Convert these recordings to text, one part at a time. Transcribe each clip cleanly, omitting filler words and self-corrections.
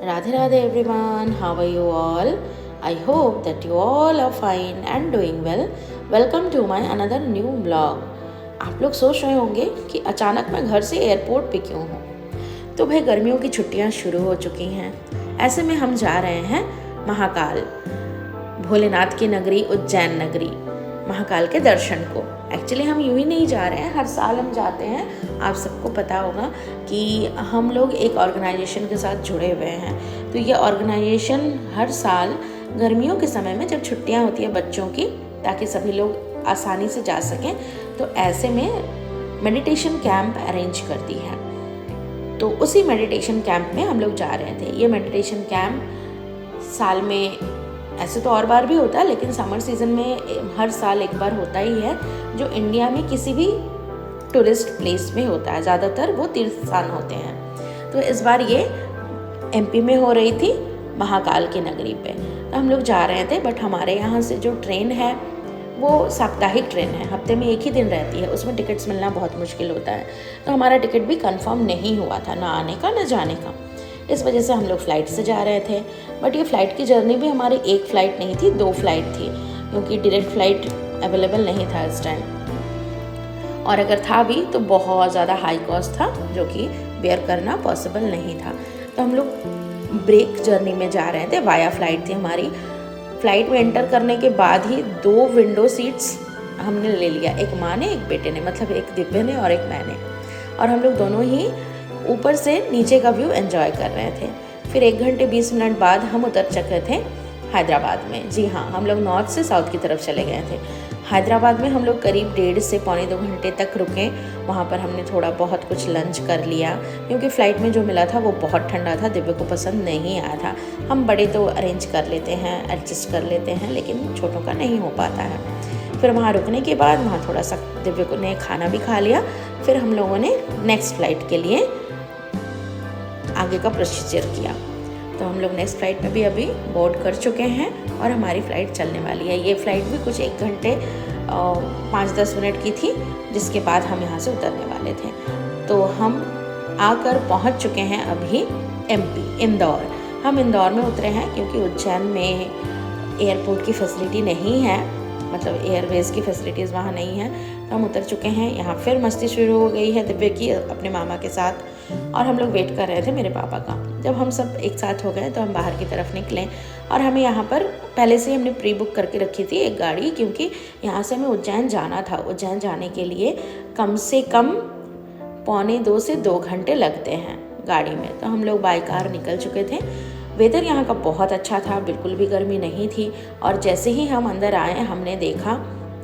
Radhe Radhe everyone, how are you all? I hope that you all are fine and doing well. Welcome to my another new vlog. आप लोग सोच रहे होंगे कि अचानक मैं घर से एयरपोर्ट पे क्यों हूँ। तो भाई गर्मियों की छुट्टियाँ शुरू हो चुकी हैं। ऐसे में हम जा रहे हैं महाकाल, भोलेनाथ की नगरी, उज्जैन नगरी, महाकाल के दर्शन को। एक्चुअली हम यूं ही नहीं जा रहे हैं, हर साल हम जाते हैं। आप सबको पता होगा कि हम लोग एक ऑर्गेनाइजेशन के साथ जुड़े हुए हैं। तो ये ऑर्गेनाइजेशन हर साल गर्मियों के समय में जब छुट्टियां होती है बच्चों की, ताकि सभी लोग आसानी से जा सकें, तो ऐसे में मेडिटेशन कैंप अरेंज करती है। तो उसी मेडिटेशन कैंप में हम लोग जा रहे थे। ये मेडिटेशन कैंप साल में ऐसे तो और बार भी होता है, लेकिन समर सीज़न में हर साल एक बार होता ही है, जो इंडिया में किसी भी टूरिस्ट प्लेस में होता है। ज़्यादातर वो तीर्थ स्थान होते हैं। तो इस बार ये एमपी में हो रही थी, महाकाल की नगरी पे। तो हम लोग जा रहे थे, बट हमारे यहाँ से जो ट्रेन है वो साप्ताहिक ट्रेन है, हफ्ते में एक ही दिन रहती है। उसमें टिकट्स मिलना बहुत मुश्किल होता है। तो हमारा टिकट भी कंफर्म नहीं हुआ था, ना आने का ना जाने का। इस वजह से हम लोग फ़्लाइट से जा रहे थे। बट ये फ़्लाइट की जर्नी भी हमारी एक फ़्लाइट नहीं थी, 2 फ्लाइट थी, क्योंकि डायरेक्ट फ़्लाइट अवेलेबल नहीं था इस टाइम। और अगर था भी तो बहुत ज़्यादा हाई कॉस्ट था, जो कि बेयर करना पॉसिबल नहीं था। तो हम लोग ब्रेक जर्नी में जा रहे थे, वाया फ़्लाइट थी हमारी। फ़्लाइट में एंटर करने के बाद ही 2 विंडो सीट्स हमने ले लिया, एक माँ ने, एक बेटे ने, मतलब एक दिव्य ने और एक मैंने। और हम लोग दोनों ही ऊपर से नीचे का व्यू एंजॉय कर रहे थे। फिर 1 घंटे 20 मिनट बाद हम उतर चुके थे हैदराबाद में। जी हाँ, हम लोग नॉर्थ से साउथ की तरफ चले गए थे। हैदराबाद में हम लोग करीब 1.5 से पौने 2 घंटे तक रुके। वहाँ पर हमने थोड़ा बहुत कुछ लंच कर लिया, क्योंकि फ़्लाइट में जो मिला था वो बहुत ठंडा था, दिव्य को पसंद नहीं आया था। हम बड़े तो अरेंज कर लेते हैं, एडजस्ट कर लेते हैं, लेकिन छोटों का नहीं हो पाता है। फिर वहाँ रुकने के बाद वहाँ थोड़ा सा दिव्य को ने खाना भी खा लिया। फिर हम लोगों ने नेक्स्ट फ़्लाइट के लिए आगे का प्रोसीजर किया। तो हम लोग नेक्स्ट फ़्लाइट में भी अभी बोर्ड कर चुके हैं और हमारी फ़्लाइट चलने वाली है। ये फ़्लाइट भी कुछ 1 घंटे 5-10 मिनट की थी, जिसके बाद हम यहाँ से उतरने वाले थे। तो हम आकर पहुँच चुके हैं अभी एमपी, इंदौर। हम इंदौर में उतरे हैं, क्योंकि उज्जैन में एयरपोर्ट की फैसिलिटी नहीं है, मतलब एयरवेज़ की फैसिलिटीज़ वहाँ नहीं है। तो हम उतर चुके हैं। यहाँ फिर मस्ती शुरू हो गई है दिव्य की अपने मामा के साथ, और हम लोग वेट कर रहे थे मेरे पापा का। जब हम सब एक साथ हो गए तो हम बाहर की तरफ निकले, और हमें यहाँ पर पहले से ही हमने प्री बुक करके रखी थी एक गाड़ी, क्योंकि यहाँ से हमें उज्जैन जाना था। उज्जैन जाने के लिए कम से कम पौने 2 से 2 घंटे लगते हैं गाड़ी में। तो हम लोग बाय कार निकल चुके थे। वेदर यहाँ का बहुत अच्छा था, बिल्कुल भी गर्मी नहीं थी। और जैसे ही हम अंदर आए, हमने देखा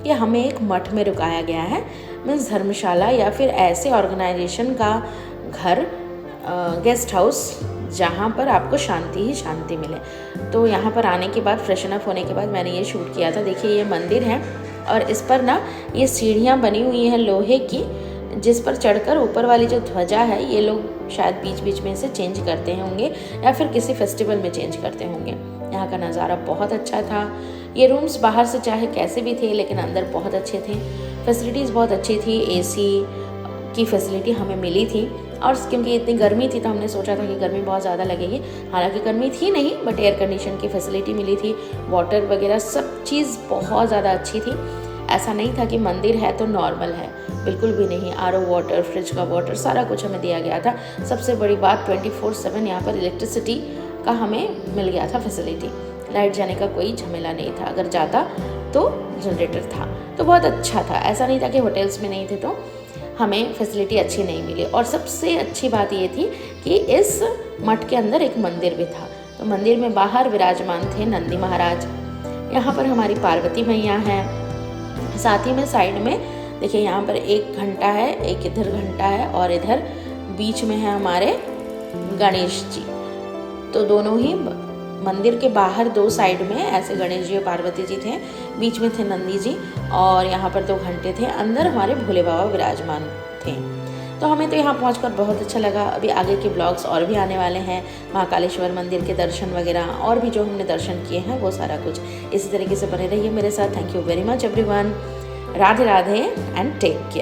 कि हमें एक मठ में रुकाया गया है, मीन्स धर्मशाला या फिर ऐसे ऑर्गेनाइजेशन का घर, गेस्ट हाउस, जहाँ पर आपको शांति ही शांति मिले। तो यहाँ पर आने के बाद, फ्रेशन अप होने के बाद मैंने ये शूट किया था। देखिए ये मंदिर है, और इस पर ना ये सीढ़ियाँ बनी हुई हैं लोहे की, जिस पर चढ़कर ऊपर वाली जो ध्वजा है, ये लोग शायद बीच बीच में से चेंज करते होंगे, या फिर किसी फेस्टिवल में चेंज करते होंगे। यहाँ का नज़ारा बहुत अच्छा था। ये रूम्स बाहर से चाहे कैसे भी थे, लेकिन अंदर बहुत अच्छे थे। फैसिलिटीज़ बहुत अच्छी थी, एसी की फैसिलिटी हमें मिली थी। और क्योंकि इतनी गर्मी थी तो हमने सोचा था कि गर्मी बहुत ज़्यादा लगेगी, हालांकि गर्मी थी नहीं, बट एयर कंडीशन की फैसिलिटी मिली थी। वाटर वगैरह सब चीज़ बहुत ज़्यादा अच्छी थी। ऐसा नहीं था कि मंदिर है तो नॉर्मल है, बिल्कुल भी नहीं। आरओ वाटर, फ्रिज का वाटर, सारा कुछ हमें दिया गया था। सबसे बड़ी बात 24/7 यहाँ पर इलेक्ट्रिसिटी का हमें मिल गया था फैसिलिटी। लाइट जाने का कोई झमेला नहीं था, अगर जाता तो जनरेटर था। तो बहुत अच्छा था, ऐसा नहीं था कि होटल्स में नहीं थे तो हमें फैसिलिटी अच्छी नहीं मिली। और सबसे अच्छी बात ये थी कि इस मठ के अंदर एक मंदिर भी था। तो मंदिर में बाहर विराजमान थे नंदी महाराज। यहाँ पर हमारी पार्वती मैया हैं। साथ ही में साइड में देखिए, यहाँ पर एक घंटा है, एक इधर घंटा है, और इधर बीच में है हमारे गणेश जी। तो दोनों ही मंदिर के बाहर 2 साइड में ऐसे गणेश जी और पार्वती जी थे, बीच में थे नंदी जी, और यहाँ पर 2 घंटे थे। अंदर हमारे भोले बाबा विराजमान थे। तो हमें तो यहाँ पहुँचकर बहुत अच्छा लगा। अभी आगे के ब्लॉग्स और भी आने वाले हैं, महाकालेश्वर मंदिर के दर्शन वगैरह, और भी जो हमने दर्शन किए हैं वो सारा कुछ। इसी तरीके से बने रहिए मेरे साथ। Thank you very much everyone. Radhe Radhe and take care.